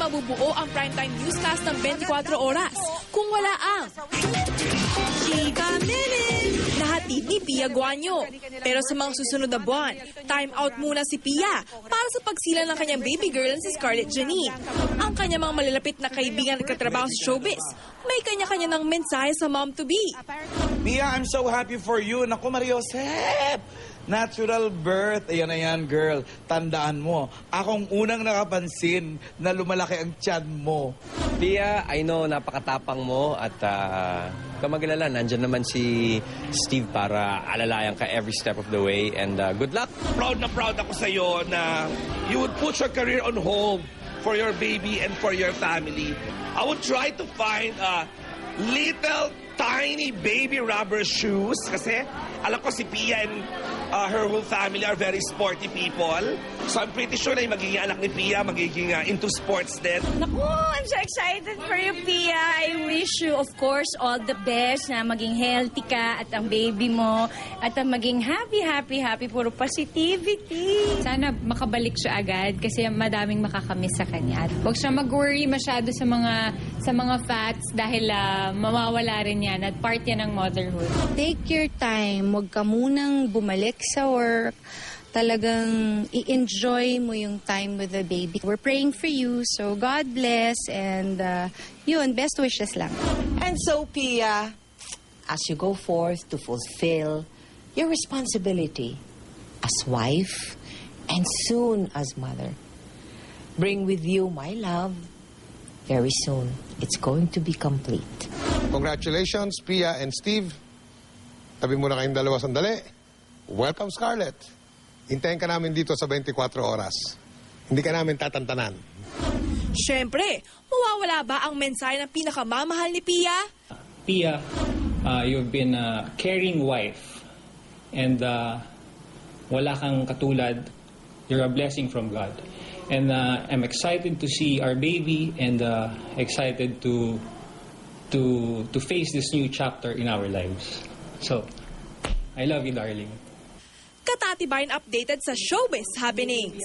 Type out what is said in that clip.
mabubuo ang primetime newscast ng 24 oras kung wala ang Chika Minute na hatid ni Pia Guanyo. Pero sa mga susunod na buwan, time out muna si Pia para sa pagsila ng kanyang baby girl na si Scarlett Janine. Ang kanyang mga malalapit na kaibigan at katrabaho sa showbiz, may kanya-kanya ng mensahe sa mom-to-be. Pia, I'm so happy for you. Naku, Maria Josep! Natural birth. Ayan na yan, girl. Tandaan mo, akong unang nakapansin na lumalaki ang tiyan mo. Pia, I know napakatapang mo at kamagalala, nandyan naman si Steve para alalayan ka every step of the way and good luck. Proud na proud ako sa iyo na you would put your career on hold for your baby and for your family. I would try to find little tiny baby rubber shoes kasi alam ko si Pia and her whole family are very sporty people. So I'm pretty sure na yung magiging anak ni Pia, magiging into sports din. Naku, I'm so excited for you, Pia. I wish you, of course, all the best na maging healthy ka at ang baby mo at ang maging happy, puro positivity. Sana makabalik siya agad kasi madaming makakamiss sa kanya. At huwag siya mag-worry masyado sa mga fats dahil mawawala rin yan at part yan ng motherhood. Take your time. Huwag ka munang bumalik sa work. Talagang i-enjoy mo yung time with the baby. We're praying for you, so God bless, and yun, best wishes lang. And so, Pia, as you go forth to fulfill your responsibility as wife and soon as mother, bring with you my love. Very soon, it's going to be complete. Congratulations, Pia and Steve. Tabi muna kayong dalawa sandali. Welcome, Scarlett. Hintayin ka namin dito sa 24 oras. Hindi ka namin tatantanan. Siyempre, mawawala ba ang mensahe ng pinakamamahal ni Pia? Pia, you've been a caring wife. And wala kang katulad. You're a blessing from God. And I'm excited to see our baby and excited to face this new chapter in our lives. So, I love you, darling. Katatibayan updated sa showbiz happenings.